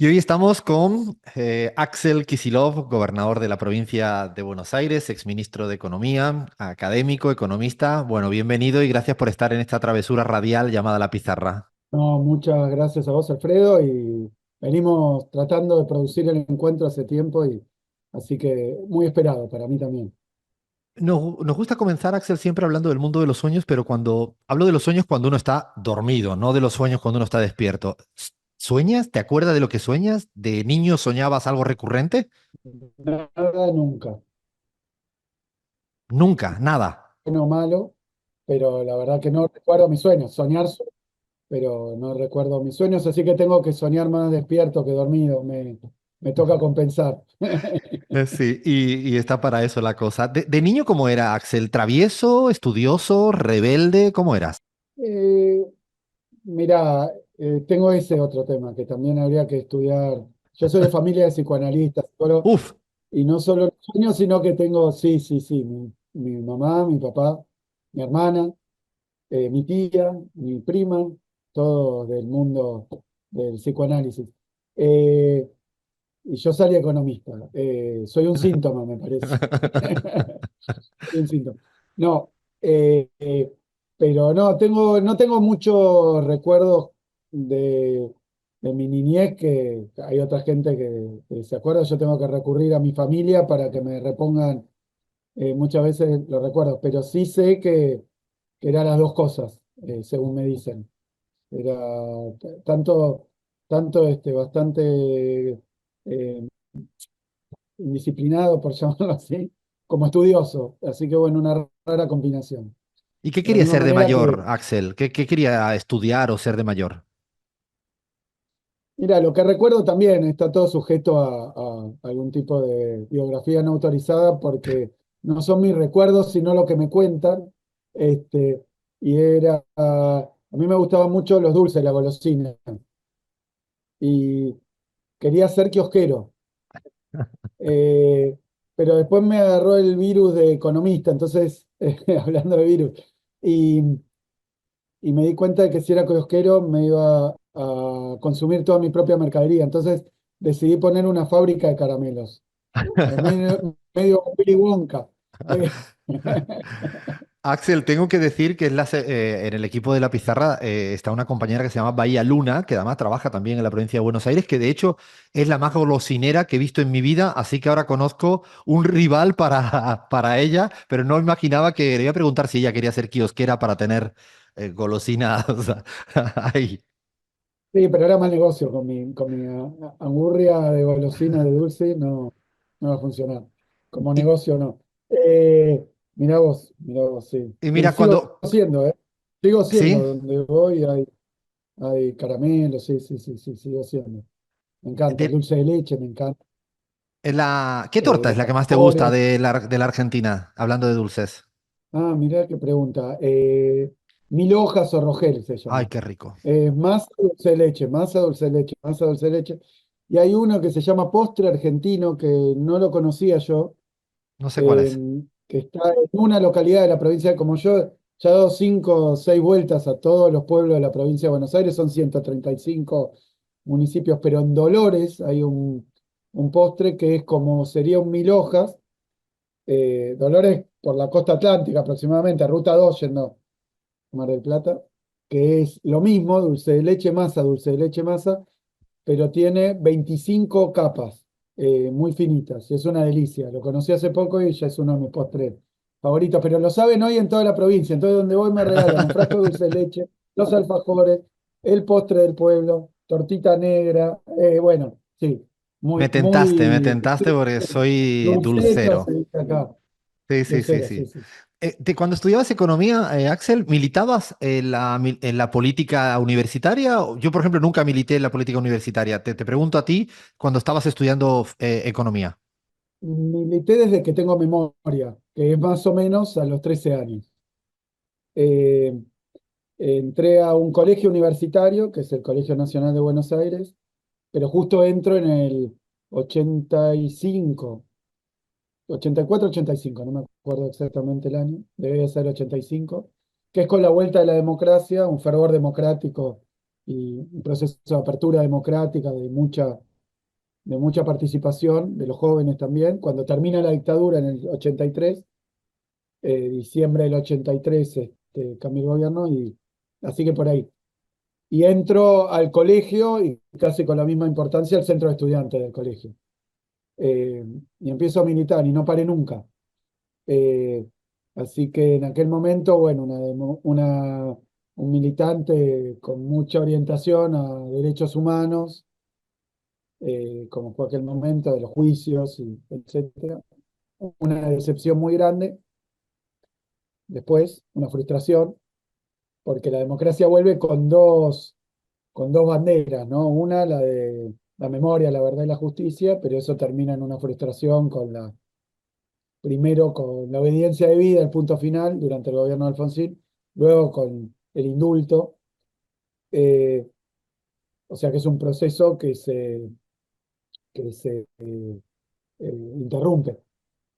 Y hoy estamos con Axel Kicillof, gobernador de la provincia de Buenos Aires, exministro de Economía, académico, economista. Bueno, bienvenido y gracias por estar en esta travesura radial llamada La Pizarra. No, muchas gracias a vos, Alfredo, y venimos tratando de producir el encuentro hace tiempo y así que muy esperado para mí también. Nos gusta comenzar, Axel, siempre hablando del mundo de los sueños, pero cuando hablo de los sueños cuando uno está dormido, no de los sueños cuando uno está despierto. ¿Sueñas? ¿Te acuerdas de lo que sueñas? ¿De niño soñabas algo recurrente? Nada nunca, Nunca, nada. bueno o malo, pero la verdad que no recuerdo mis sueños, pero no recuerdo mis sueños, así que tengo que soñar más despierto que dormido, me toca compensar. Sí, y está para eso la cosa. De niño, ¿cómo era, Axel? ¿Travieso, estudioso, rebelde? ¿Cómo eras? Eh, Mirá, tengo ese otro tema que también habría que estudiar. Yo soy de familia de psicoanalistas, Uf, y no solo los sueños, sino que tengo, sí, sí, sí, mi mamá, mi papá, mi hermana, mi tía, mi prima, todos del mundo del psicoanálisis. Eh, y yo salí economista. Soy un síntoma, me parece. Soy un síntoma. No, pero no, no tengo muchos recuerdos de, de mi niñez, que hay otra gente que se acuerda. Yo tengo que recurrir a mi familia para que me repongan muchas veces los recuerdos, pero sí sé que eran las dos cosas, según me dicen. Era tanto, bastante indisciplinado, por llamarlo así, como estudioso. Así que bueno, una rara combinación. ¿y qué De la quería misma ser de manera mayor, que, Axel? ¿Qué quería estudiar o ser de mayor? mira, lo que recuerdo también está todo sujeto a algún tipo de biografía no autorizada, porque no son mis recuerdos, sino lo que me cuentan. Este, y a mí me gustaban mucho los dulces, la golosina, y quería ser kiosquero. Eh, pero después me agarró el virus de economista, entonces, hablando de virus, y, y me di cuenta de que si era kiosquero me iba a consumir toda mi propia mercadería. Entonces decidí poner una fábrica de caramelos. Medio Willy Wonka. Eh, Axel, tengo que decir que en el equipo de La Pizarra está una compañera que se llama Bahía Luna, que además trabaja también en la provincia de Buenos Aires, que de hecho es la más golosinera que he visto en mi vida, así que ahora conozco un rival para ella, pero no imaginaba que le iba a preguntar si ella quería ser kiosquera para tener golosinas ahí. sí, pero era mal negocio con mi angurria de golosina de dulce, no, no va a funcionar. Como Y, negocio no. Mirá vos, sí. y Y mira, sigo cuando... siendo, ¿eh? Sigo siendo, ¿Sí? donde voy hay caramelos, sí, sí, sí, sí, sigo siendo. Me encanta, el De- dulce de leche, me encanta. ¿Qué torta es Los la que más te gusta alfajores. de la Argentina, hablando de dulces? Ah, mirá qué pregunta. Mil hojas o rogel se Ay, llama. qué rico. Masa dulce de leche, masa dulce de leche, masa dulce de leche. Y hay uno que se llama postre argentino, que no lo conocía yo, No sé cuál eh, es. que está en una localidad de la provincia, como yo ya he dado 5 o 6 vueltas a todos los pueblos de la provincia de Buenos Aires, son 135 municipios, pero en Dolores hay un postre que es como sería un mil hojas. Dolores por la costa atlántica aproximadamente, ruta 2 yendo a Mar del Plata, que es lo mismo, dulce de leche masa, pero tiene 25 capas, muy finitas, y es una delicia. Lo conocí hace poco y ya es uno de mis postres favoritos, pero lo saben hoy en toda la provincia, entonces donde voy me regalan un frasco de dulce de leche, los alfajores, el postre del pueblo, tortita negra, bueno, sí, muy, Me muy tentaste porque soy dulcero dulcero. se dice acá, Sí, sí, sí, dulcero, sí. sí, sí. Cuando estudiabas economía, Axel, ¿militabas en la política universitaria? Yo, por ejemplo, nunca milité en la política universitaria. Te pregunto a ti, cuando estabas estudiando economía. Milité desde que tengo memoria, que es más o menos a los 13 años. Eh, Entré a un colegio universitario, que es el Colegio Nacional de Buenos Aires, pero justo entro en el 85, 84, 85, no me acuerdo exactamente el año, debe ser 85, que es con la vuelta de la democracia, un fervor democrático y un proceso de apertura democrática de mucha de mucha participación de los jóvenes también. Cuando termina la dictadura en el 83, diciembre del 83, cambió el gobierno y así que por ahí. Y entro al colegio y casi con la misma importancia al centro de estudiantes del colegio. Eh, y empiezo a militar y no paré nunca. Eh, Así que en aquel momento, bueno, un militante con mucha orientación a derechos humanos, como fue aquel momento de los juicios, y etcétera. Una decepción muy grande, después una frustración, porque la democracia vuelve con dos banderas, ¿no? Una, la de la memoria, la verdad y la justicia, pero eso termina en una frustración primero con la obediencia debida, el punto final, durante el gobierno de Alfonsín, luego con el indulto, eh, o sea que es un proceso interrumpe,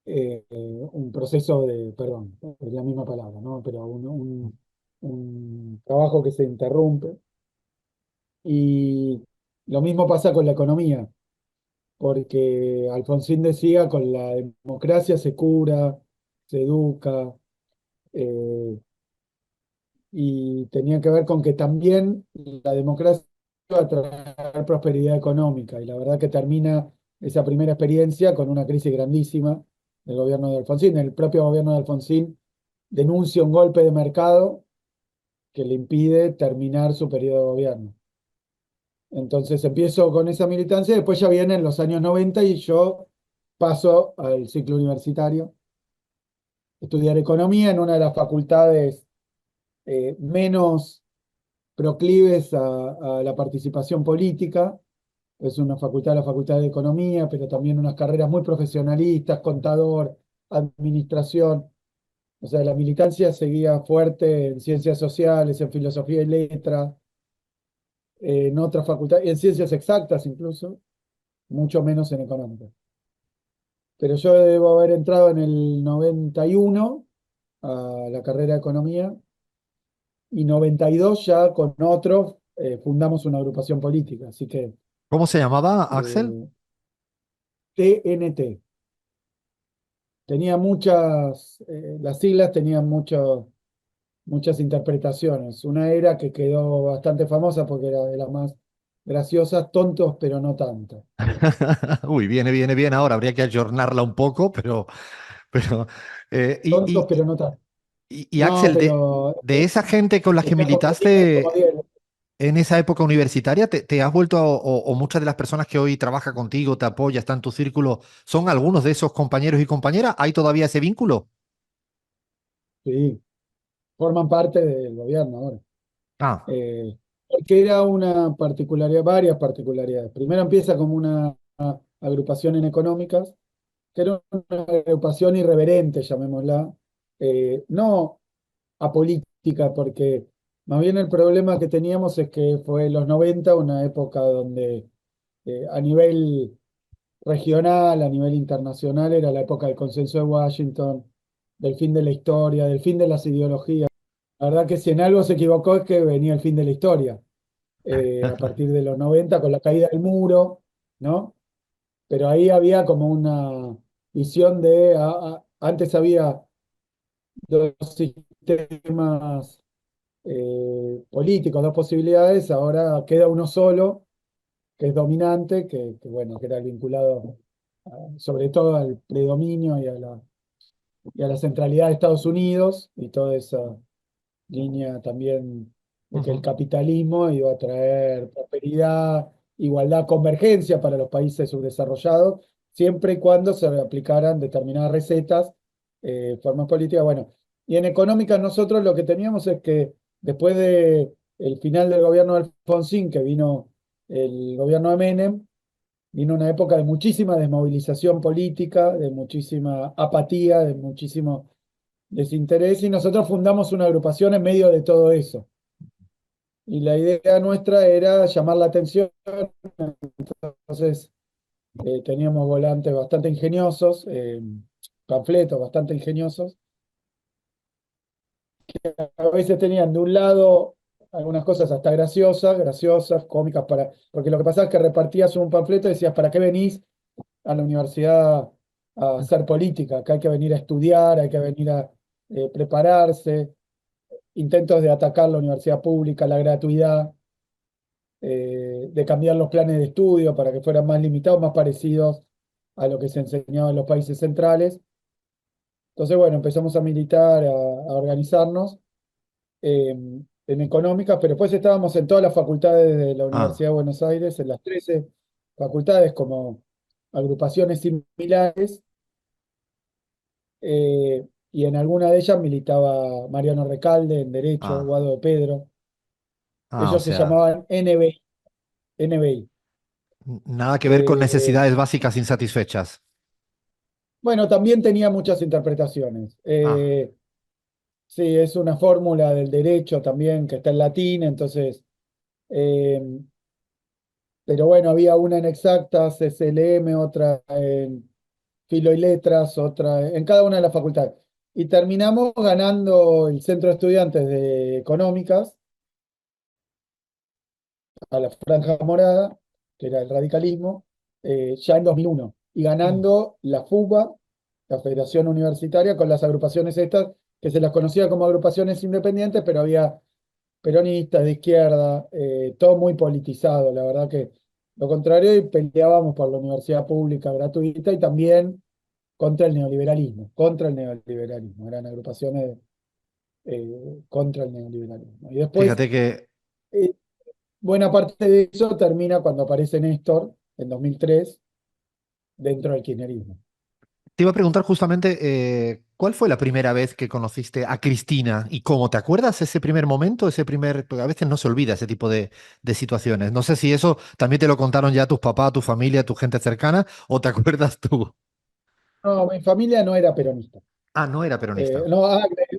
un proceso de, perdón, es la misma palabra, ¿no? Pero un trabajo que se interrumpe. Y lo mismo pasa con la economía, porque Alfonsín decía, con la democracia se cura, se educa, eh, y tenía que ver con que también la democracia va a traer prosperidad económica, y la verdad que termina esa primera experiencia con una crisis grandísima del gobierno de Alfonsín. El propio gobierno de Alfonsín denuncia un golpe de mercado que le impide terminar su periodo de gobierno. Entonces empiezo con esa militancia, después ya vienen los años 90 y yo paso al ciclo universitario, estudiar economía en una de las facultades menos proclives a la participación política. Es una facultad, la Facultad de Economía, pero también unas carreras muy profesionalistas, contador, administración. O sea, la militancia seguía fuerte en ciencias sociales, en filosofía y letras, en otras facultades, en ciencias exactas incluso, mucho menos en económicas. Pero yo debo haber entrado en el 91 a la carrera de economía, y 92 ya con otros fundamos una agrupación política. Así que ¿Cómo se llamaba, Axel? eh, TNT. Tenía las siglas tenían muchas interpretaciones. Una era que quedó bastante famosa porque era de las más graciosas, tontos pero no tanto. Uy, viene bien ahora, habría que ayornarla un poco, pero eh, Tontos y, y, pero no tanto. y No, Axel, pero de esa gente con la que está como 10, como militaste 10. en esa época universitaria, ¿te has vuelto, o muchas de las personas que hoy trabajan contigo, te apoya, están en tu círculo, son algunos de esos compañeros y compañeras? ¿Hay todavía ese vínculo? Sí, forman parte del gobierno ahora. Ah, Porque era una particularidad, varias particularidades. Primero empieza como una agrupación en económicas, que era una agrupación irreverente, llamémosla, no apolítica, porque más bien el problema que teníamos es que fue los 90 una época donde a nivel regional, a nivel internacional, era la época del consenso de Washington, del fin de la historia, del fin de las ideologías. La verdad que si en algo se equivocó es que venía el fin de la historia, a partir de los 90 con la caída del muro, ¿no? Pero ahí había como una visión de, antes había dos sistemas políticos, dos posibilidades, ahora queda uno solo, que es dominante, bueno, que era vinculado sobre todo al predominio y a la centralidad de Estados Unidos, y toda esa línea también de que el ujú. capitalismo iba a traer prosperidad, igualdad, convergencia para los países subdesarrollados, siempre y cuando se aplicaran determinadas recetas, formas políticas. Bueno, y en económica nosotros lo que teníamos es que después de el final del gobierno de Alfonsín, que vino el gobierno de Menem, vino una época de muchísima desmovilización política, de muchísima apatía, de muchísimo desinterés, y nosotros fundamos una agrupación en medio de todo eso. Y la idea nuestra era llamar la atención, entonces teníamos volantes bastante ingeniosos, panfletos bastante ingeniosos, que a veces tenían de un lado algunas cosas hasta graciosas, cómicas, porque lo que pasaba es que repartías un panfleto y decías, ¿para qué venís a la universidad a hacer política? Que hay que venir a estudiar, hay que venir a prepararse, intentos de atacar la universidad pública, la gratuidad, de cambiar los planes de estudio para que fueran más limitados, más parecidos a lo que se enseñaba en los países centrales. Entonces, bueno, empezamos a militar, a organizarnos en económicas, pero después estábamos en todas las facultades de la Ah, Universidad de Buenos Aires, en las 13 facultades como agrupaciones similares, y en alguna de ellas militaba Mariano Recalde en Derecho, ah, Guado de Pedro. o Ellos se sea, llamaban NBI. NBI. nada que ver con Eh, necesidades básicas insatisfechas. bueno, también tenía muchas interpretaciones. Ah, Sí, es una fórmula del derecho también que está en latín, entonces, eh, pero bueno, había una en exactas, SLM, otra en filo y letras, otra en cada una de las facultades. Y terminamos ganando el centro de estudiantes de económicas a la Franja Morada, que era el radicalismo, ya en 2001, y mm, ganando la FUBA, la Federación Universitaria, con las agrupaciones estas, que se las conocía como agrupaciones independientes, pero había peronistas de izquierda, todo muy politizado, la verdad que lo contrario, y peleábamos por la universidad pública gratuita y también contra el neoliberalismo, eran agrupaciones contra el neoliberalismo. Y después, fíjate que eh, buena parte de eso termina cuando aparece Néstor en 2003 dentro del kirchnerismo. te iba a preguntar justamente, ¿cuál fue la primera vez que conociste a Cristina y cómo? ¿Te acuerdas ese primer momento, ese primer, porque a veces no se olvida ese tipo de situaciones? No sé si eso también te lo contaron ya tus papás, tu familia, tu gente cercana, o te acuerdas tú. No, mi familia no era peronista. Ah, no era peronista. No,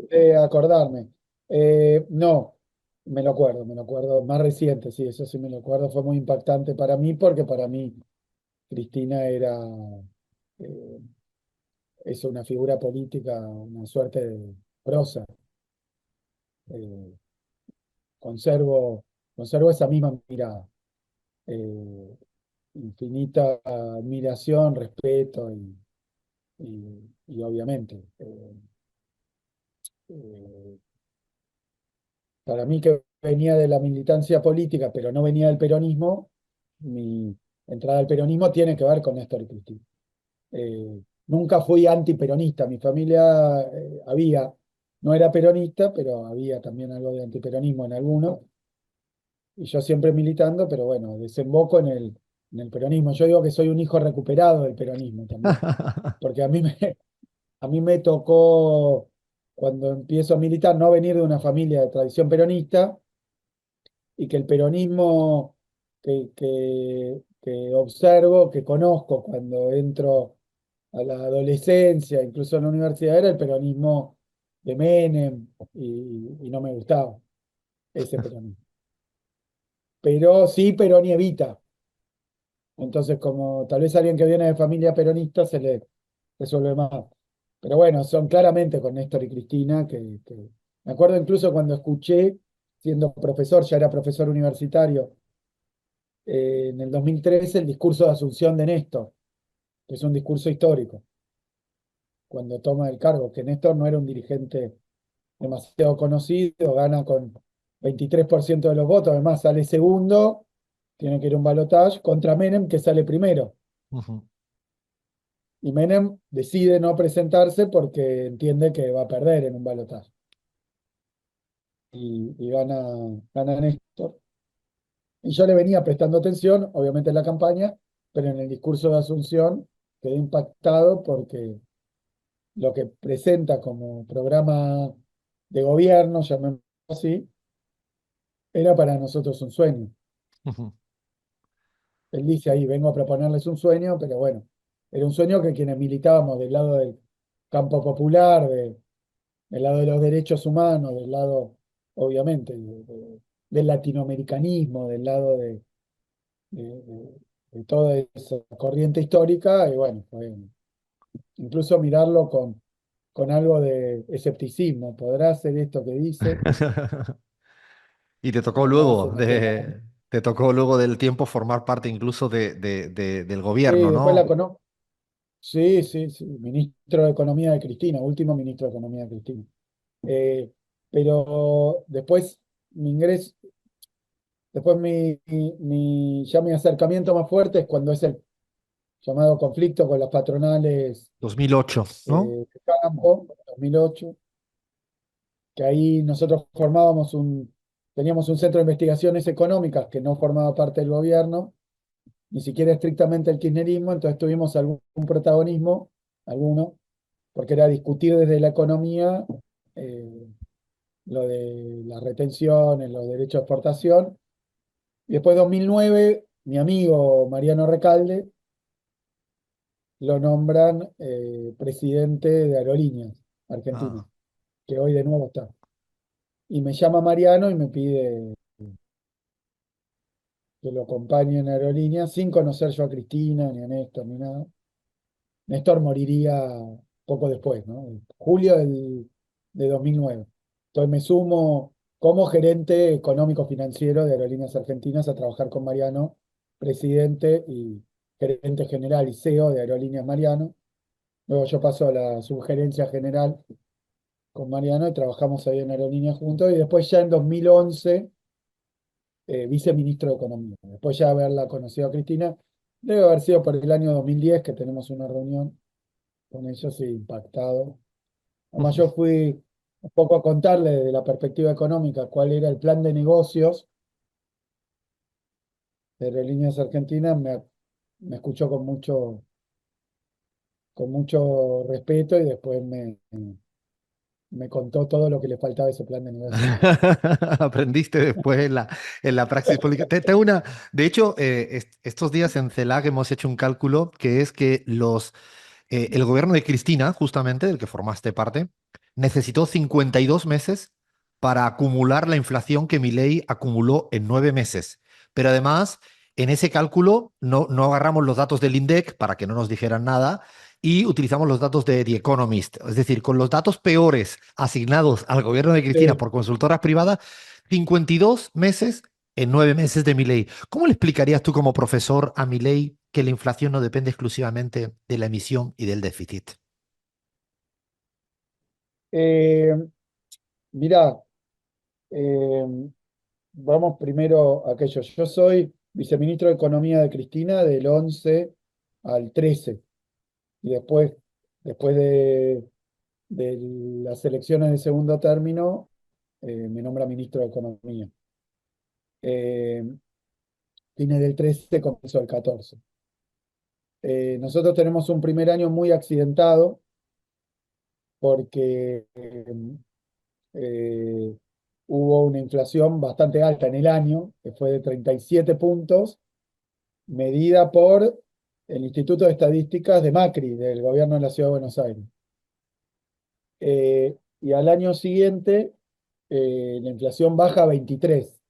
de acordarme. No, me lo acuerdo, más reciente, sí, eso sí me lo acuerdo, fue muy impactante para mí porque para mí Cristina eh, es una figura política, una suerte de prosa. Eh, conservo, conservo esa misma mirada, eh, infinita admiración, respeto y obviamente, eh, para mí que venía de la militancia política, pero no venía del peronismo, mi entrada al peronismo tiene que ver con Néstor y Cristina. Nunca fui antiperonista, mi familia no era peronista, pero había también algo de antiperonismo en algunos, y yo siempre militando, pero bueno, desemboco en el peronismo. Yo digo que soy un hijo recuperado del peronismo también, porque a mí me tocó, cuando empiezo a militar, no venir de una familia de tradición peronista, y que el peronismo que observo, que conozco cuando entro a la adolescencia, incluso en la universidad, era el peronismo de Menem, y no me gustaba ese peronismo. Pero sí Perón y Evita. Entonces, como tal vez alguien que viene de familia peronista se le resuelve más. Pero bueno, son claramente con Néstor y Cristina, me acuerdo incluso cuando escuché, siendo profesor, ya era profesor universitario, en el 2013 el discurso de Asunción de Néstor, que es un discurso histórico, cuando toma el cargo, que Néstor no era un dirigente demasiado conocido, gana con 23% de los votos, además sale segundo, tiene que ir a un balotaje contra Menem, que sale primero. Ujú. Y Menem decide no presentarse porque entiende que va a perder en un balotaje. Y gana Néstor. Y yo le venía prestando atención, obviamente en la campaña, pero en el discurso de Asunción quedé impactado porque lo que presenta como programa de gobierno, llamémoslo así, era para nosotros un sueño. Ujú. Él dice ahí, vengo a proponerles un sueño, pero bueno, era un sueño que quienes militábamos del lado del campo popular, del lado de los derechos humanos, del lado, obviamente, del latinoamericanismo, del lado de toda esa corriente histórica, y bueno, incluso mirarlo con algo de escepticismo. ¿Podrá hacer esto que dice? Y además se metió en la... te tocó luego del tiempo formar parte incluso del Sí, gobierno, después la ¿no? conozco. Sí, sí, sí, ministro de Economía de Cristina, último ministro de Economía de Cristina. Eh, pero después mi ingreso, después ya mi acercamiento más fuerte es cuando es el llamado conflicto con las patronales 2008, ¿no? de campo, 2008, que ahí nosotros teníamos un centro de investigaciones económicas que no formaba parte del gobierno, ni siquiera estrictamente el kirchnerismo, entonces tuvimos algún protagonismo, alguno, porque era discutir desde la economía eh, lo de las retenciones, los derechos de exportación. Y después, 2009, mi amigo Mariano Recalde lo nombran presidente de Aerolíneas Argentinas, Ah. que hoy de nuevo está. Y me llama Mariano y me pide que lo acompañe en Aerolíneas, sin conocer yo a Cristina, ni a Néstor, ni nada. Néstor moriría poco después, ¿no? En julio de 2009. Entonces me sumo como gerente económico financiero de Aerolíneas Argentinas a trabajar con Mariano, presidente y gerente general y CEO de Aerolíneas Mariano. Luego yo paso a la subgerencia general con Mariano y trabajamos ahí en Aerolíneas juntos. Y después ya en 2011, viceministro de Economía. Después ya haberla conocido a Cristina, debe haber sido por el año 2010 que tenemos una reunión con ellos y impactado. Además, yo fui un poco a contarle desde la perspectiva económica cuál era el plan de negocios de Aerolíneas Argentinas. Me escuchó con mucho respeto y después me contó todo lo que le faltaba a ese plan de negocios. Aprendiste después en la praxis política. De hecho, estos días en CELAC hemos hecho un cálculo que es que el gobierno de Cristina, justamente, del que formaste parte, necesitó 52 meses para acumular la inflación que Milei acumuló en 9 meses. Pero además, en ese cálculo no agarramos los datos del INDEC para que no nos dijeran nada y utilizamos los datos de The Economist. Es decir, con los datos peores asignados al gobierno de Cristina Sí. por consultoras privadas, 52 meses en 9 meses de Milei. ¿Cómo le explicarías tú como profesor a Milei que la inflación no depende exclusivamente de la emisión y del déficit? Eh, Mirá, eh, vamos primero a aquello. Yo soy viceministro de Economía de Cristina del 11 al 13 y después de las elecciones de segundo término, me nombra ministro de Economía. Eh, Fines del 13, comenzó el 14. Nosotros tenemos un primer año muy accidentado porque eh, hubo una inflación bastante alta en el año, que fue de 37 puntos, medida por el Instituto de Estadísticas de Macri, del gobierno de la Ciudad de Buenos Aires. Y al año siguiente, la inflación baja a 23,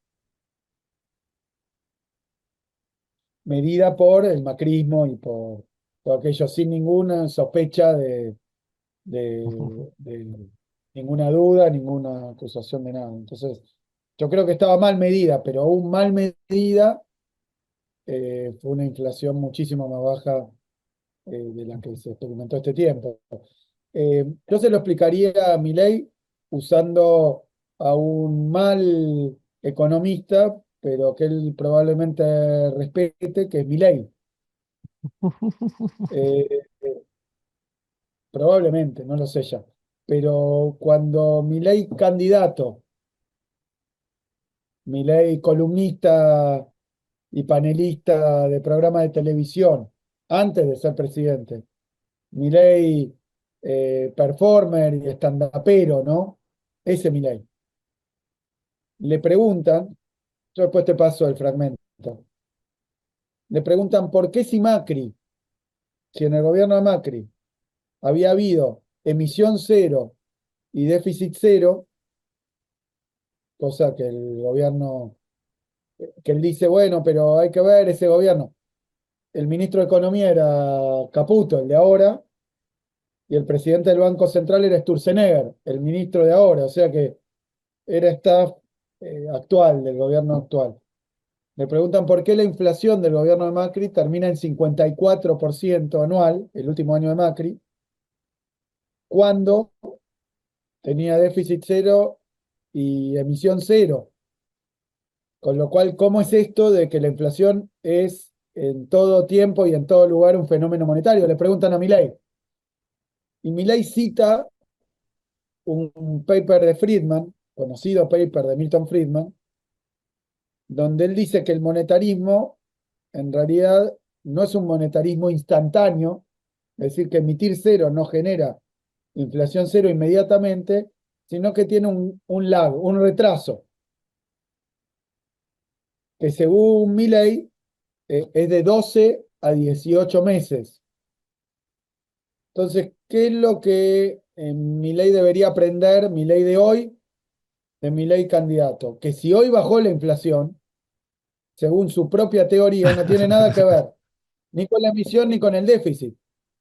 medida por el macrismo y por aquello sin ninguna sospecha de ninguna duda, ninguna acusación de nada. Entonces, yo creo que estaba mal medida, pero aún mal medida, fue una inflación muchísimo más baja de la que se experimentó este tiempo. Yo se lo explicaría a Milei usando a un mal economista, pero que él probablemente respete, que es Milei. Eh, Probablemente, no lo sé ya. Pero cuando Milei candidato, Milei columnista y panelista de programa de televisión, antes de ser presidente, Milei performer y estandapero, ¿no? Ese Milei. Le preguntan, yo después te paso el fragmento, le preguntan por qué si Macri, si en el gobierno de Macri había habido emisión cero y déficit cero, cosa que el gobierno, que él dice, bueno, pero hay que ver ese gobierno. El ministro de Economía era Caputo, el de ahora, y el presidente del Banco Central era Sturzenegger, el ministro de ahora, o sea que era staff actual, del gobierno actual. Me preguntan por qué la inflación del gobierno de Macri termina en 54% anual, el último año de Macri, cuando tenía déficit cero y emisión cero. Con lo cual, ¿cómo es esto de que la inflación es en todo tiempo y en todo lugar un fenómeno monetario? Le preguntan a Milei. Y Milei cita un paper de Friedman, conocido paper de Milton Friedman, donde él dice que el monetarismo en realidad no es un monetarismo instantáneo, es decir, que emitir cero no genera inflación cero inmediatamente, sino que tiene un lag, un retraso, que según Milei es de 12 a 18 meses. Entonces, ¿qué es lo que Milei debería aprender, Milei de hoy, de Milei candidato? Que si hoy bajó la inflación, según su propia teoría, no tiene nada que ver ni con la emisión ni con el déficit,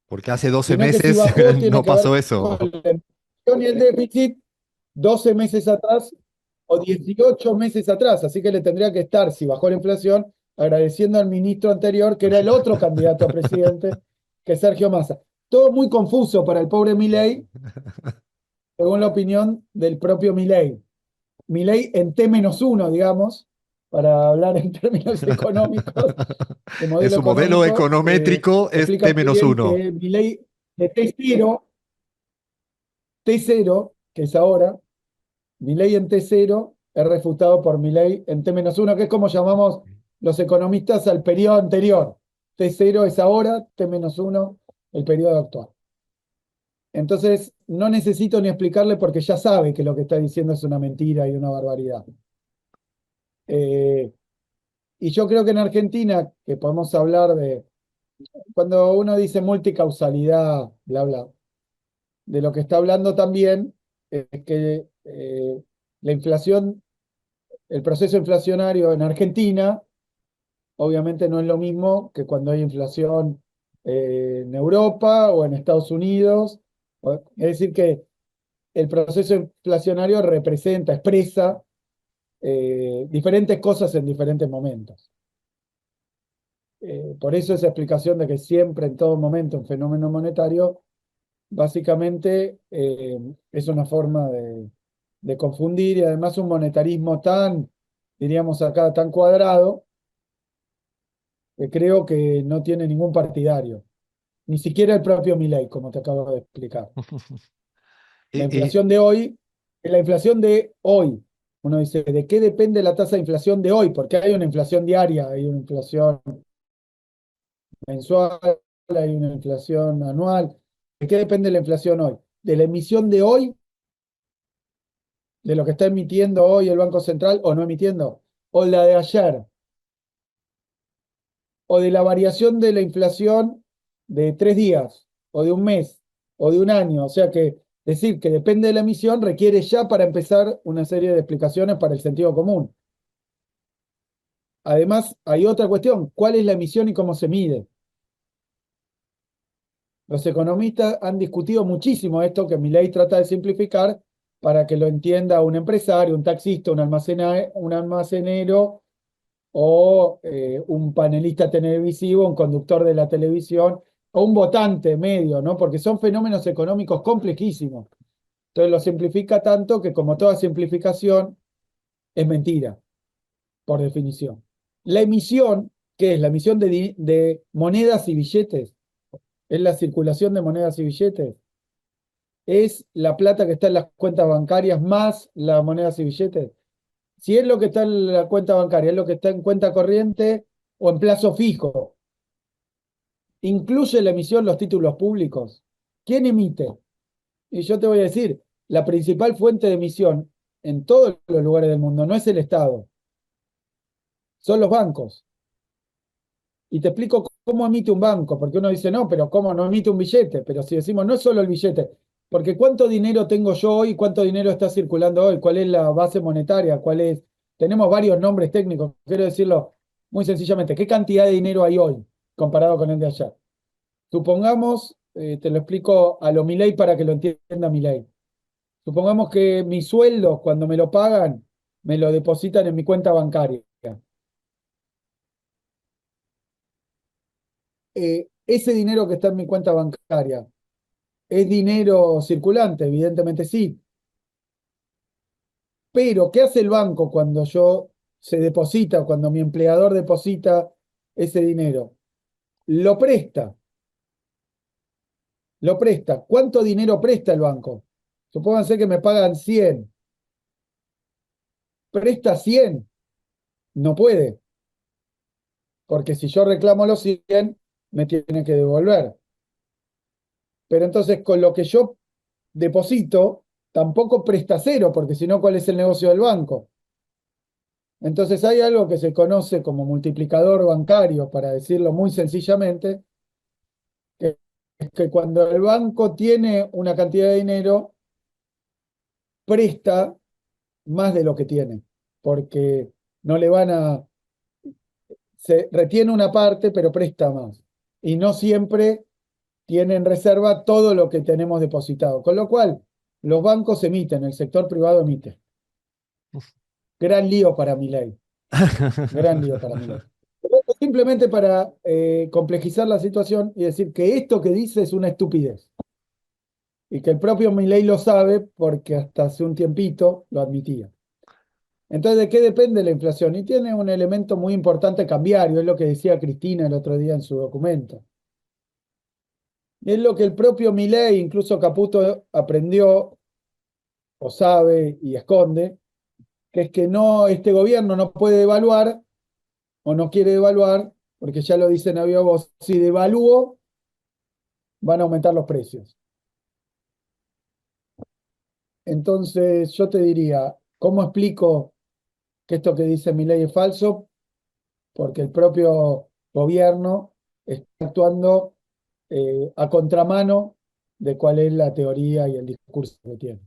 Porque hace 12 sino que si meses bajó tiene no que ver pasó con eso. la emisión y el déficit 12 meses atrás o 18 meses atrás. Así que le tendría que estar, si bajó la inflación, agradeciendo al ministro anterior, que era el otro candidato a presidente, que es Sergio Massa. Todo muy confuso para el pobre Milei, según la opinión del propio Milei. Milei en T-1, digamos, para hablar en términos económicos, de En modelo su modelo económico, econométrico es explica t muy menos bien uno. que Milei de T0, que es ahora, Milei en T0 es refutado por Milei en T-1, que es como llamamos los economistas al periodo anterior. T0 es ahora, T-1 el periodo actual. Entonces, no necesito ni explicarle porque ya sabe que lo que está diciendo es una mentira y una barbaridad. Eh, y yo creo que en Argentina, que podemos hablar de, cuando uno dice multicausalidad, bla, bla, de lo que está hablando también es que la inflación, el proceso inflacionario en Argentina, obviamente no es lo mismo que cuando hay inflación en Europa o en Estados Unidos. Es decir, que el proceso inflacionario representa, expresa diferentes cosas en diferentes momentos. Por eso esa explicación de que siempre, en todo momento, un fenómeno monetario, básicamente es una forma de confundir y además un monetarismo tan, diríamos acá, tan cuadrado, que creo que no tiene ningún partidario, ni siquiera el propio Milei, como te acabo de explicar. La Y, inflación de hoy es la inflación de hoy. Uno dice, ¿de qué depende la tasa de inflación de hoy? Porque hay una inflación diaria, hay una inflación mensual, hay una inflación anual. ¿De qué depende la inflación hoy? ¿De la emisión de hoy, de lo que está emitiendo hoy el Banco Central o no emitiendo? ¿O la de ayer? ¿O de la variación de la inflación de 3 días? ¿O de un mes? ¿O de un año? O sea que decir que depende de la emisión requiere ya para empezar una serie de explicaciones para el sentido común. Además, hay otra cuestión, ¿cuál es la emisión y cómo se mide? Los economistas han discutido muchísimo esto que Milei trata de simplificar para que lo entienda un empresario, un taxista, un almacenero o un panelista televisivo, un conductor de la televisión o un votante medio, ¿no? Porque son fenómenos económicos complejísimos. Entonces lo simplifica tanto que como toda simplificación es mentira, por definición. La emisión, ¿qué es? La emisión de monedas y billetes, es la circulación de monedas y billetes, es la plata que está en las cuentas bancarias más las monedas y billetes. Si es lo que está en la cuenta bancaria, es lo que está en cuenta corriente o en plazo fijo, incluye la emisión los títulos públicos. ¿Quién emite? Y yo te voy a decir, la principal fuente de emisión en todos los lugares del mundo no es el Estado, son los bancos. Y te explico cómo emite un banco, porque uno dice, no, pero ¿cómo no emite un billete? Pero si decimos, no es solo el billete, porque ¿cuánto dinero tengo yo hoy? ¿Cuánto dinero está circulando hoy? ¿Cuál es la base monetaria? ¿Cuál es? Tenemos varios nombres técnicos, quiero decirlo muy sencillamente. ¿Qué cantidad de dinero hay hoy comparado con el de ayer? Supongamos, te lo explico a lo Milei para que lo entienda Milei. Supongamos que mi sueldo, cuando me lo pagan, me lo depositan en mi cuenta bancaria. Ese dinero que está en mi cuenta bancaria, ¿es dinero circulante? Evidentemente sí. Pero, ¿qué hace el banco cuando se deposita, cuando mi empleador deposita ese dinero? Lo presta, lo presta. ¿Cuánto dinero presta el banco? Supónganse que me pagan 100. ¿Presta 100? No puede, porque si yo reclamo los 100, me tiene que devolver. Pero entonces, con lo que yo deposito, tampoco presta cero, porque si no, ¿cuál es el negocio del banco? Entonces hay algo que se conoce como multiplicador bancario, para decirlo muy sencillamente, que es que cuando el banco tiene una cantidad de dinero, presta más de lo que tiene, porque no le van a, se retiene una parte, pero presta más. Y no siempre tiene en reserva todo lo que tenemos depositado. Con lo cual, los bancos emiten, el sector privado emite. Gran lío para mi ley, gran lío para mi ley. Simplemente para complejizar la situación y decir que esto que dice es una estupidez. Y que el propio Milei lo sabe porque hasta hace un tiempito lo admitía. Entonces, ¿de qué depende la inflación? Y tiene un elemento muy importante cambiario, es lo que decía Cristina el otro día en su documento. Es lo que el propio Milei, incluso Caputo, aprendió o sabe y esconde, que es que no, este gobierno no puede devaluar o no quiere devaluar, porque ya lo dicen a viva voz, si devalúo, van a aumentar los precios. Entonces, yo te diría, ¿cómo explico que esto que dice Milei es falso? Porque el propio gobierno está actuando a contramano de cuál es la teoría y el discurso que tiene.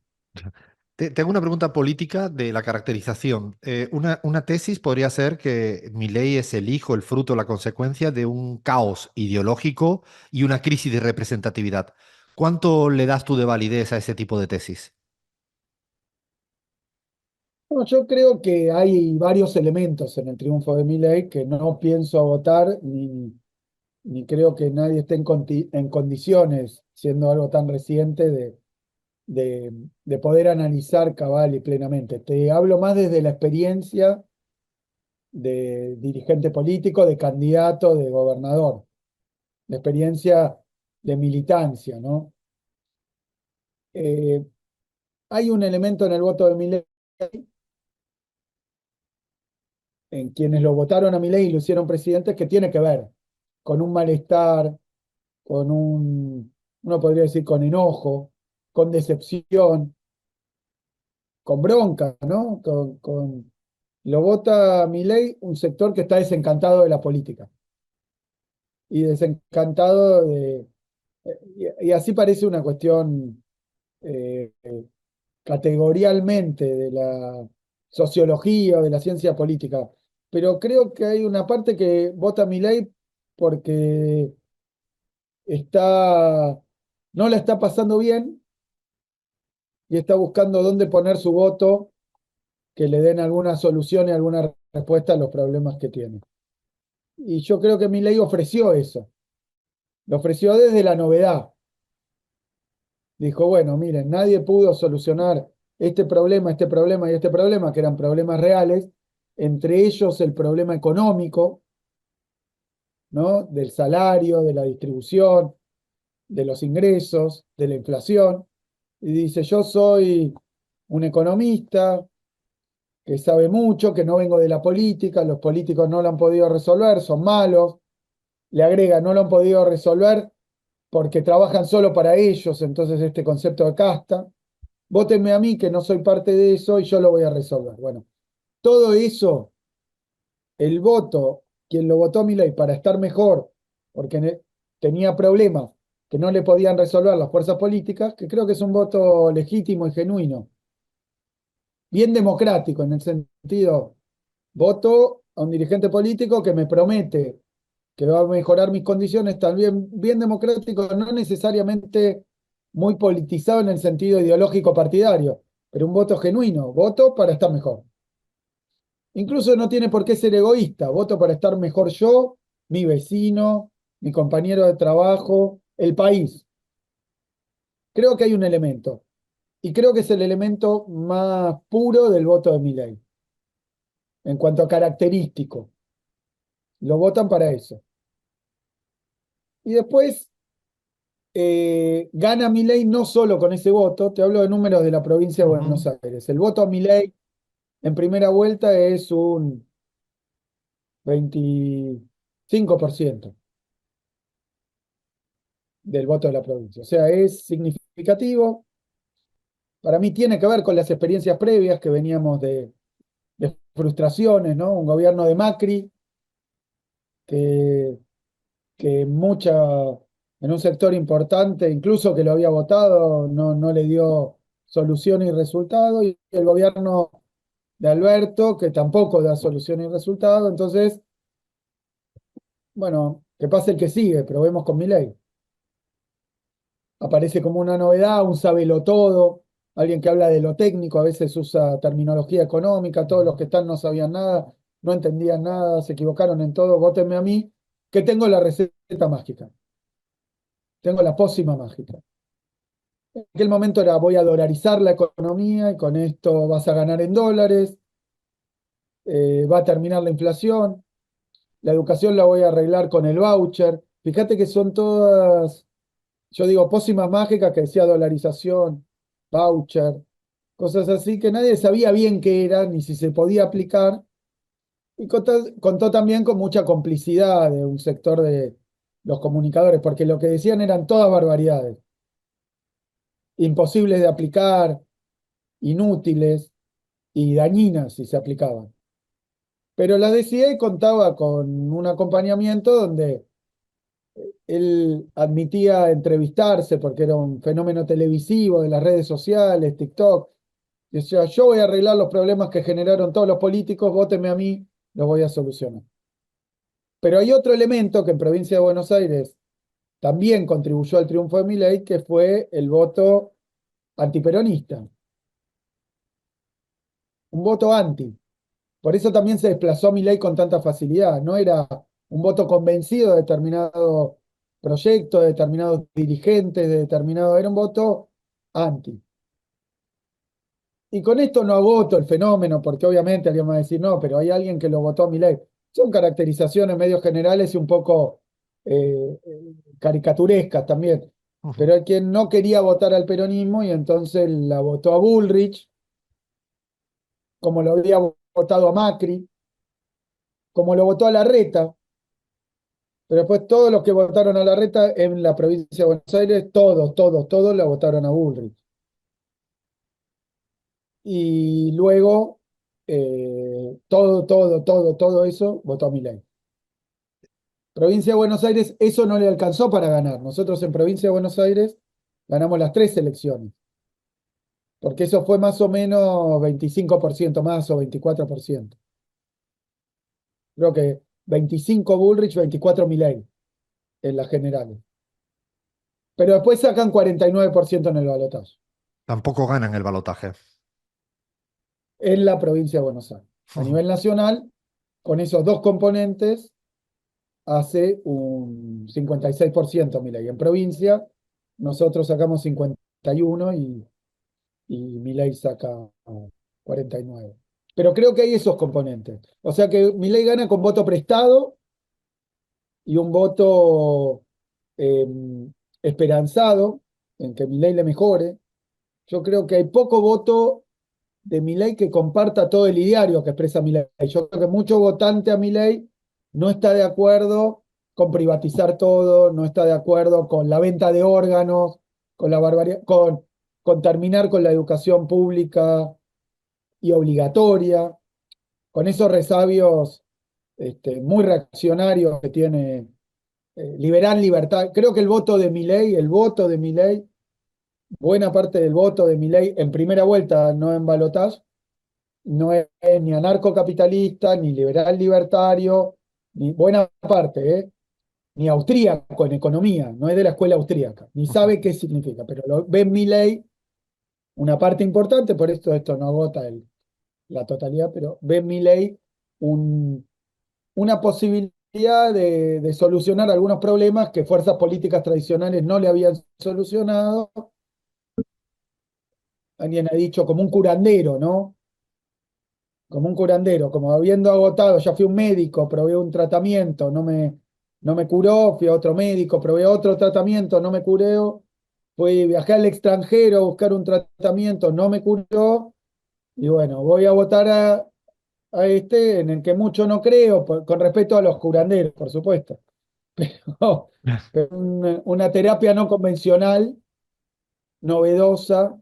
Tengo una pregunta política de la caracterización. Una tesis podría ser que Milei es el hijo, el fruto, la consecuencia de un caos ideológico y una crisis de representatividad. ¿Cuánto le das tú de validez a ese tipo de tesis? No, yo creo que hay varios elementos en el triunfo de Milei que no pienso votar, ni creo que nadie esté en condiciones, siendo algo tan reciente, de, de poder analizar cabal y plenamente. Te hablo más desde la experiencia de dirigente político, de candidato, de gobernador, la experiencia de militancia, ¿no? Eh, Hay un elemento en el voto de Milei, en quienes lo votaron a Milei y lo hicieron presidente, que tiene que ver con un malestar, uno podría decir con enojo, con decepción, con bronca, ¿no? Lo vota Milei un sector que está desencantado de la política y desencantado de... y así parece una cuestión categorialmente de la sociología o de la ciencia política, pero creo que hay una parte que vota Milei porque está, no la está pasando bien y está buscando dónde poner su voto que le den alguna solución y alguna respuesta a los problemas que tiene. Y yo creo que Milei ofreció eso, lo ofreció desde la novedad. Dijo, bueno, miren, nadie pudo solucionar este problema y este problema, que eran problemas reales, entre ellos el problema económico, ¿no? Del salario, de la distribución, de los ingresos, de la inflación. Y dice, yo soy un economista que sabe mucho, que no vengo de la política, los políticos no lo han podido resolver, son malos. Le agrega, no lo han podido resolver porque trabajan solo para ellos, entonces este concepto de casta. Vótenme a mí, que no soy parte de eso, y yo lo voy a resolver. Bueno, todo eso, el voto, quien lo votó a Milei para estar mejor, porque tenía problemas que no le podían resolver las fuerzas políticas, que creo que es un voto legítimo y genuino, bien democrático en el sentido, voto a un dirigente político que me promete que va a mejorar mis condiciones, también bien democrático, no necesariamente muy politizado en el sentido ideológico partidario, pero un voto genuino, voto para estar mejor. Incluso no tiene por qué ser egoísta. Voto para estar mejor yo, mi vecino, mi compañero de trabajo, el país. Creo que hay un elemento. Y creo que es el elemento más puro del voto de Milei. En cuanto a característico. Lo votan para eso. Y después gana Milei no solo con ese voto, te hablo de números de la provincia de Buenos Ujú. Aires. El voto a Milei en primera vuelta es un 25% del voto de la provincia. O sea, es significativo. Para mí tiene que ver con las experiencias previas que veníamos de frustraciones, ¿no? Un gobierno de Macri que, que en un sector importante, incluso que lo había votado, no le dio solución y resultado, y el gobierno de Alberto, que tampoco da solución y resultado. Entonces, bueno, que pase el que sigue, probemos con Milei. Aparece como una novedad, un sabelotodo, alguien que habla de lo técnico, a veces usa terminología económica, todos los que están no sabían nada, no entendían nada, se equivocaron en todo, vótenme a mí, que tengo la receta mágica, tengo la pócima mágica. En aquel momento era voy a dolarizar la economía y con esto vas a ganar en dólares, va a terminar la inflación, la educación la voy a arreglar con el voucher. Fíjate que son todas, yo digo, pócimas mágicas que decía dolarización, voucher, cosas así que nadie sabía bien qué era ni si se podía aplicar. Y contó también con mucha complicidad de un sector de los comunicadores, porque lo que decían eran todas barbaridades, imposibles de aplicar, inútiles y dañinas si se aplicaban. Pero la DCA contaba con un acompañamiento donde él admitía entrevistarse porque era un fenómeno televisivo de las redes sociales, TikTok. Decía, yo voy a arreglar los problemas que generaron todos los políticos, vótenme a mí, los voy a solucionar. Pero hay otro elemento que en provincia de Buenos Aires también contribuyó al triunfo de Milei, que fue el voto antiperonista, un voto anti. Por eso también se desplazó Milei con tanta facilidad. No era un voto convencido de determinado proyecto, de determinados dirigentes, de determinado, era un voto anti. Y con esto no agoto el fenómeno, porque obviamente alguien va a decir, no, pero hay alguien que lo votó a Milei. Son caracterizaciones medio generales y un poco caricaturescas también. Ujú. Pero hay quien no quería votar al peronismo y entonces la votó a Bullrich, como lo había votado a Macri, como lo votó a Larreta. Pero después todos los que votaron a Larreta en la provincia de Buenos Aires, todos la votaron a Bullrich. Y luego todo eso votó a Milei. Provincia de Buenos Aires, eso no le alcanzó para ganar. Nosotros en Provincia de Buenos Aires ganamos las tres elecciones, porque eso fue más o menos 25% más o 24%. Creo que 25 Bullrich, 24 Milei en las generales. Pero después sacan 49% en el balotaje, Tampoco ganan el balotaje. en la provincia de Buenos Aires. A Ujú. nivel nacional, con esos dos componentes, hace un 56% Milei. En provincia, nosotros sacamos 51 y Milei saca 49. Pero creo que hay esos componentes. O sea que Milei gana con voto prestado y un voto eh, esperanzado en que Milei le mejore. Yo creo que hay poco voto de Milei que comparta todo el ideario que expresa Milei. Yo creo que mucho votante a Milei no está de acuerdo con privatizar todo, no está de acuerdo con la venta de órganos, con la barbaridad, con terminar con la educación pública y obligatoria, con esos resabios muy reaccionarios que tiene liberal libertad. Creo que el voto de Milei, buena parte del voto de Milei en primera vuelta, no en balotaje, no es ni anarcocapitalista, ni liberal libertario, ni buena parte, ni austríaco en economía, no es de la escuela austríaca, ni Ujú. sabe qué significa, pero lo ve en Milei una parte importante, por esto no agota la totalidad, pero ve en Milei un- una posibilidad de solucionar algunos problemas que fuerzas políticas tradicionales no le habían solucionado. Alguien ha dicho como un curandero, ¿no? Como un curandero, como habiendo agotado, ya fui un médico, probé un tratamiento, no me curó, fui a otro médico, probé otro tratamiento, no me curó, viajé al extranjero a buscar un tratamiento, no me curó, y bueno, voy a votar a este en el que mucho no creo, con respeto a los curanderos, por supuesto, pero una terapia no convencional, novedosa,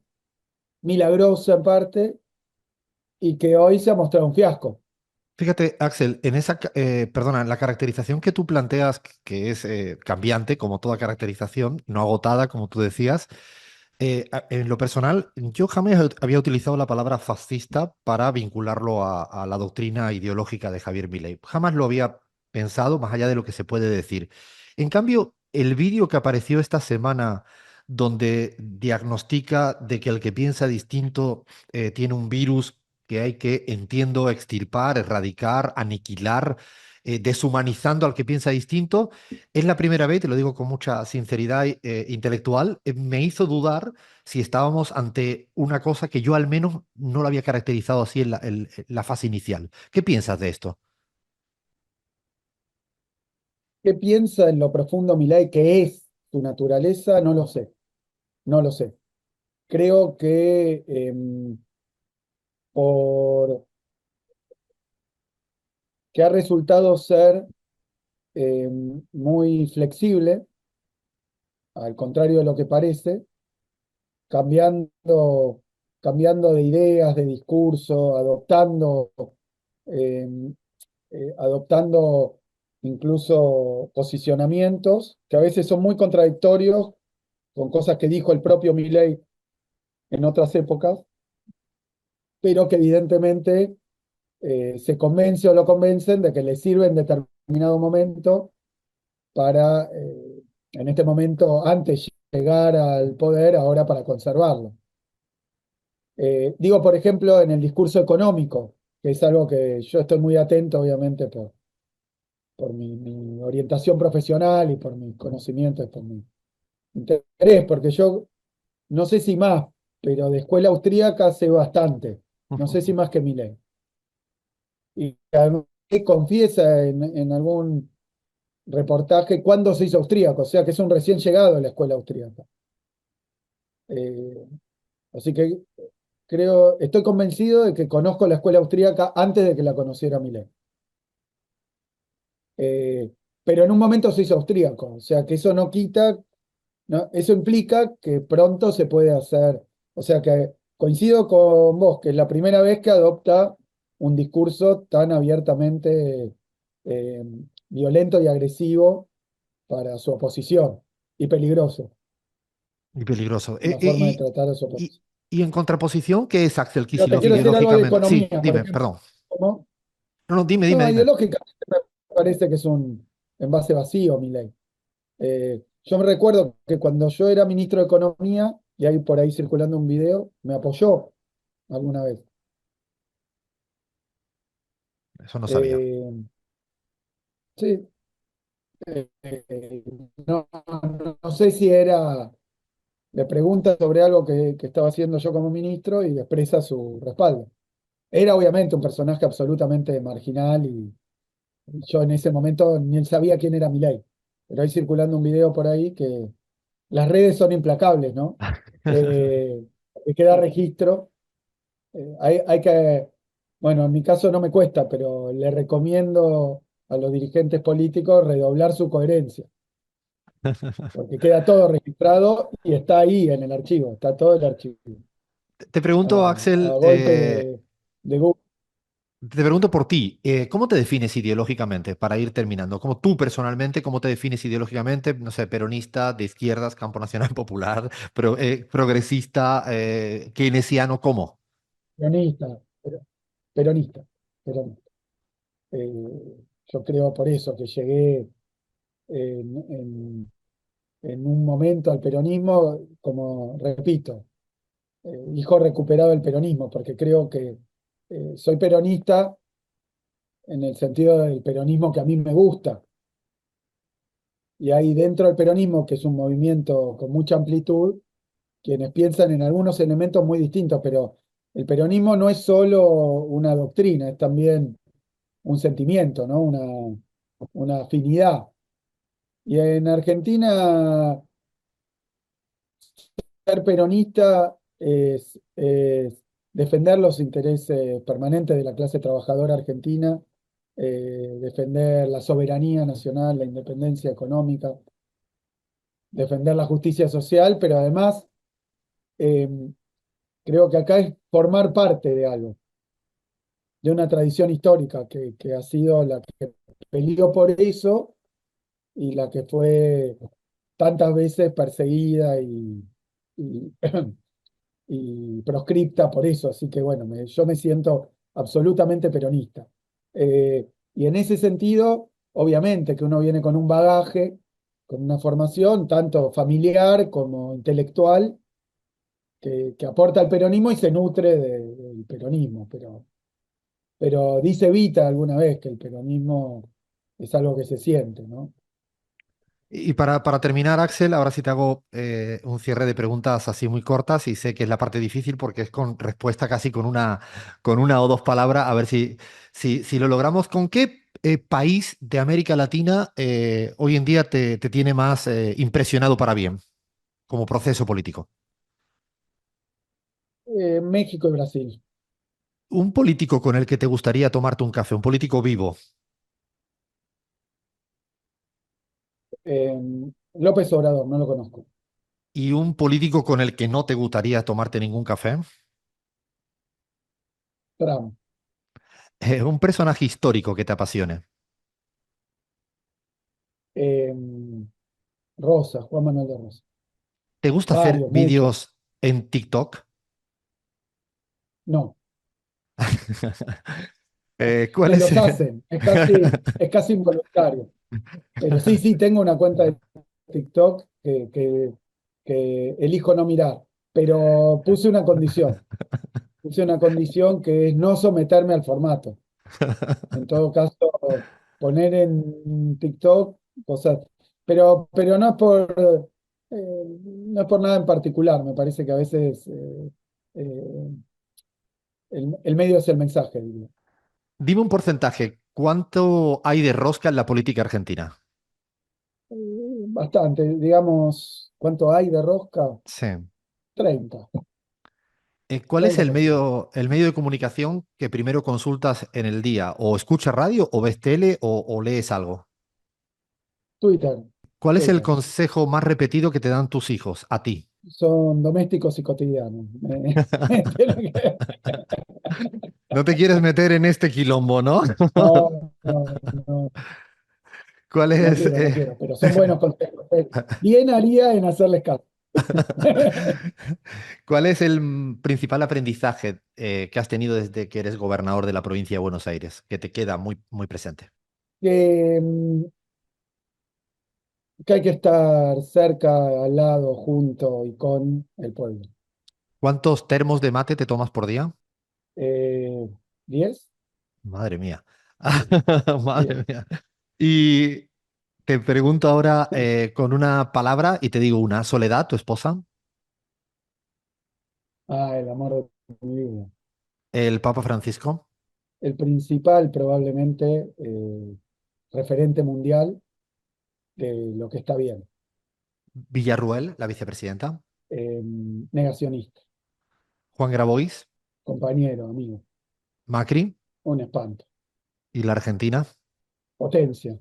milagrosa en parte, y que hoy se ha mostrado un fiasco. Fíjate, Axel, perdona, en la caracterización que tú planteas, que es cambiante, como toda caracterización, no agotada, como tú decías, en lo personal, yo jamás había utilizado la palabra fascista para vincularlo a la doctrina ideológica de Javier Milei. Jamás lo había pensado, más allá de lo que se puede decir. En cambio, el vídeo que apareció esta semana, donde diagnostica de que el que piensa distinto tiene un virus que hay que, entiendo, extirpar, erradicar, aniquilar, deshumanizando al que piensa distinto, es la primera vez, te lo digo con mucha sinceridad intelectual, me hizo dudar si estábamos ante una cosa que yo al menos no la había caracterizado así en la fase inicial. ¿Qué piensas de esto? ¿Qué piensa en lo profundo Milei que es su naturaleza? No lo sé, no lo sé. Creo que por que ha resultado ser muy flexible, al contrario de lo que parece, cambiando, cambiando de ideas, de discurso, em, adoptando incluso posicionamientos que a veces son muy contradictorios con cosas que dijo el propio Milei en otras épocas, pero que evidentemente se convence o lo convencen de que le sirve en determinado momento para, en este momento, antes llegar al poder, ahora para conservarlo. Digo, por ejemplo, en el discurso económico, que es algo que yo estoy muy atento, obviamente, por mi orientación profesional y por mis conocimientos, por mi interés, porque yo no sé si más, pero de escuela austríaca sé bastante, no sé si más que Milei. Y además confiesa en algún reportaje cuándo se hizo austríaco, o sea que es un recién llegado a la escuela austríaca. Eh, Así que estoy convencido de que conozco la escuela austríaca antes de que la conociera Milei. Eh, pero en un momento se hizo austríaco, o sea que eso no quita, ¿no? Eso implica que pronto se puede hacer, o sea que coincido con vos, que es la primera vez que adopta un discurso tan abiertamente eh, violento y agresivo para su oposición, y peligroso Y peligroso. en la forma de tratar a su Y- oposición. y en contraposición, ¿qué es Axel Pero te Kicillof quiero decir algo de ideológicamente? Sí, economía, por dime, ejemplo. perdón. ¿Cómo? No, no, dime, No, dime. ideológicamente me parece que es un envase vacío, mi ley. Yo me recuerdo que cuando yo era ministro de Economía, y hay por ahí circulando un video, me apoyó alguna vez. Eso no sabía. Eh, sí, eh, no, no sé si era, le pregunta sobre algo que estaba haciendo yo como ministro y expresa su respaldo. Era obviamente un personaje absolutamente marginal y yo en ese momento ni él sabía quién era Milei. Pero hay circulando un video por ahí que las redes son implacables, ¿no? Eh, que queda registro. Hay que, bueno, en mi caso no me cuesta, pero le recomiendo a los dirigentes políticos redoblar su coherencia, porque queda todo registrado y está ahí en el archivo, está todo el archivo, Te pregunto, a Axel, golpe de Google. te pregunto por ti, ¿cómo te defines ideológicamente para ir terminando? Como tú personalmente, ¿cómo te defines ideológicamente? No sé, peronista, de izquierdas, Campo Nacional Popular, progresista, keynesiano, ¿cómo? Peronista, peronista, peronista. Yo creo por eso que llegué en, en- en un momento al peronismo, como repito, hijo recuperado del peronismo, porque creo que soy peronista en el sentido del peronismo que a mí me gusta. Y hay dentro del peronismo, que es un movimiento con mucha amplitud, quienes piensan en algunos elementos muy distintos, pero el peronismo no es solo una doctrina, es también un sentimiento, ¿no? Una afinidad. Y en Argentina, ser peronista es defender los intereses permanentes de la clase trabajadora argentina, defender la soberanía nacional, la independencia económica, defender la justicia social, pero además eh, creo que acá es formar parte de algo, de una tradición histórica que ha sido la que peleó por eso y la que fue tantas veces perseguida y, y proscripta por eso. Así que bueno, yo me siento absolutamente peronista. Y en ese sentido, obviamente que uno viene con un bagaje, con una formación tanto familiar como intelectual que aporta al peronismo y se nutre del peronismo. Pero dice Vita alguna vez que el peronismo es algo que se siente, ¿no? Y para terminar, Axel, ahora sí te hago un cierre de preguntas así muy cortas y sé que es la parte difícil porque es con respuesta casi con una o dos palabras, a ver si lo logramos. ¿Con qué país de América Latina hoy en día te tiene más impresionado para bien como proceso político? México y Brasil. Un político con el que te gustaría tomarte un café, un político vivo, Eh, López Obrador, no lo conozco. y un político con el que no te gustaría tomarte ningún café. Trump. Un personaje histórico que te apasione. Eh, Rosa, Juan Manuel de Rosa. ¿Te gusta hacer Varios, muchos. vídeos en TikTok? No, ¿Cuál me es? los hacen. Es casi involuntario. Pero sí, sí, tengo una cuenta de TikTok que elijo no mirar. Pero puse una condición. Puse una condición que es no someterme al formato. En todo caso, poner en TikTok cosas. Pero no es por nada en particular. Me parece que a veces eh, el medio es el mensaje, diría. Dime un porcentaje. ¿Cuánto hay de rosca en la política argentina? Bastante, digamos, ¿cuánto hay de rosca? Sí. 30, ¿Cuál es 30%. el medio de comunicación que primero consultas en el día? ¿O escuchas radio, o ves tele, o lees algo? Twitter, ¿Cuál es el Twitter. consejo más repetido que te dan tus hijos a ti? Son domésticos y cotidianos. Tiene que- No te quieres meter en este quilombo, ¿no? No, no, no, ¿Cuál no es, quiero, no quiero, pero son buenos consejos. Bien haría en hacerles caso. cuál es el principal aprendizaje que has tenido desde que eres gobernador de la provincia de Buenos Aires, que te queda muy, muy presente? Que, que hay que estar cerca, al lado, junto y con el pueblo. ¿Cuántos termos de mate te tomas por día? Eh, ¿10? Madre mía. Sí, Madre 10. mía. Y te pregunto ahora con una palabra y te digo una. Soledad, tu esposa, Ah, el amor de mi vida. el Papa Francisco, El principal, probablemente, referente mundial de lo que está bien. Villarruel, la vicepresidenta, Eh, Negacionista, Juan Grabois, compañero, amigo, Macri un espanto. y la Argentina. Potencia.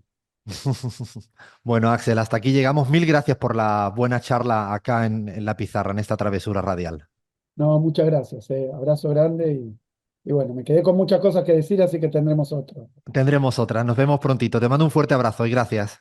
Bueno, Axel, hasta aquí llegamos. Mil gracias por la buena charla acá en la pizarra, en esta travesura radial. No, muchas gracias. Abrazo grande y bueno, me quedé con muchas cosas que decir, así que tendremos otro. Tendremos otra. Nos vemos prontito. Te mando un fuerte abrazo y gracias.